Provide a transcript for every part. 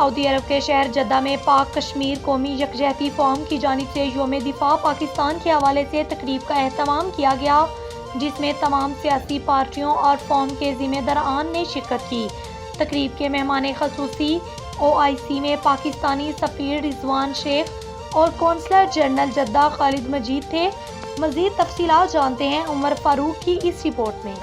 Saudi अरब के शहर जद्दा में पाक कश्मीर कौमी यकजहती फोरम की जानिब से यौम दिफा पाकिस्तान के हवाले से तकरीब का एहतमाम किया गया, जिसमें तमाम सियासी पार्टियों और फोरम के जिम्मेदारान ने शिरकत की। तकरीब के मेहमान खसूसी OIC में पाकिस्तानी सफीर रिजवान शेख और कौंसलर जनरल जद्दा खालिद मजीद थे। मजीद तफसीलात जानते हैं उमर फारूक की इस रिपोर्ट में।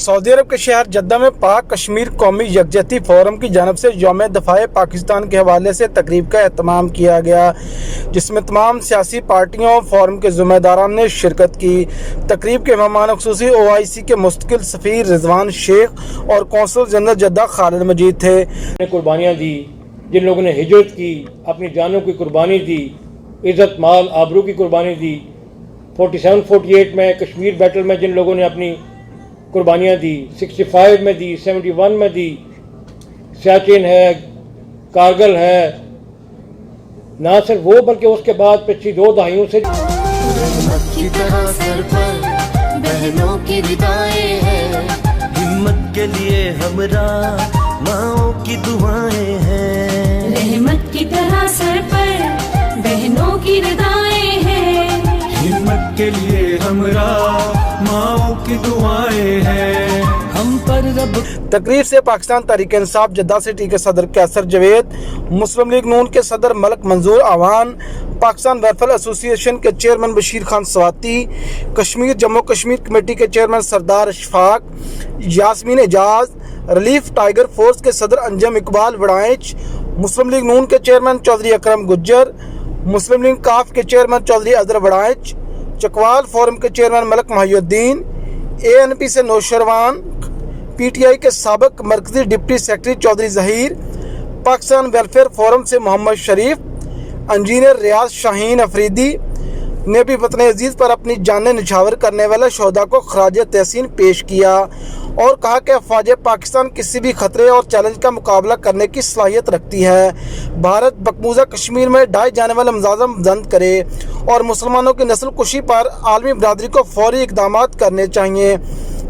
सऊदी अरब के शहर जद्दा में पाक कश्मीर कौमी यकजहती फोरम की जानिब से यौम दफ़ाए पाकिस्तान के हवाले से तकरीब का एहतमाम किया गया, जिसमें तमाम सियासी पार्टियों और फोरम के ज़िम्मेदारान ने शिरकत की। तकरीब के मेहमान ख़ुसूसी OIC के मुस्तकिल सफ़ीर रिजवान शेख और कौंसल जनरल जद्दा खालिद मजीद थे। कुर्बानियाँ दी, जिन लोगों ने हिजरत की, अपनी जानों की कुर्बानी दी, इज़्ज़त माल आबरू की कुर्बानी दी। 47-48 में कश्मीर बैटल में जिन लोगों ने अपनी कुर्बानियाँ दी, 65 में दी, 71 में दी, सियाचिन है, कारगिल है, ना सिर्फ वो बल्कि उसके बाद पिछली 2 दहाइयों से की तरह सर पर बहनों की विदाएं हैं। हिम्मत के लिए हमरा माओ की दुआएं हैं। रहमत की तरह सर पर बहनों की विदाएं हैं। हिम्मत के लिए हमरा माओ की दुआएं हैं। हम पर रब। तकरीब से पाकिस्तान तहरीक इंसाफ जद्दा सिटी के सदर कैसर जवेद, मुस्लिम लीग नून के सदर मलक मंजूर आवान, पाकिस्तान वेलफेयर एसोसिएशन के चेयरमैन बशीर खान स्वाति, कश्मीर जम्मू कश्मीर कमेटी के chairman Sardar Ashfaq, Yasmeen Ejaz, relief tiger force के सदर अंजम इकबाल वड़ाइच, मुस्लिम लीग नून के चेयरमैन चौधरी अकरम गुज्जर, मुस्लिम लीग काफ के चेयरमैन चौधरी अजहर वड़ाइच, चकवाल फोरम के चेयरमैन मलक महिउद्दीन, ANP से नौशरवान, PTI के साबिक मरकजी deputy secretary Chaudhry Zaheer, Pakistan welfare forum से मोहम्मद शरीफ, इंजीनियर रियाज शाहीन अफरीदी ने भी वतन अजीज़ पर अपनी जानें निछावर करने वाले शोहदा को खराज तहसीन पेश किया और कहा कि अफवाज पाकिस्तान किसी भी खतरे और चैलेंज का मुकाबला करने की सलाहियत रखती है। भारत मकबूजा कश्मीर में ढाए जाने वाले मुजाजम बंद करे और मुसलमानों की नस्ल कुशी पर आलमी बरादरी को फौरी इकदाम करने चाहिए।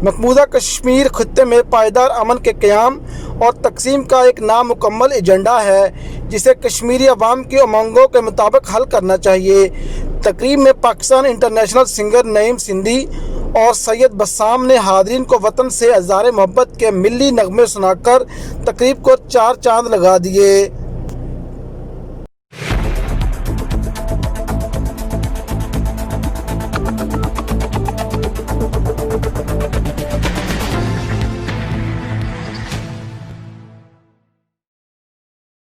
मकबूजा कश्मीर खित्ते में पायदार अमन के क़याम और तकसीम का एक नामुकम्मल एजेंडा है, जिसे कश्मीरी अवाम की उमंगों के मुताबिक हल करना चाहिए। तकरीब में पाकिस्तान इंटरनेशनल सिंगर नईम सिंधी और सैयद बस्साम ने हाज़रीन को वतन से इज़हार मोहब्बत के मिली नगमे सुनाकर तकरीब को 4 चांद लगा दिए।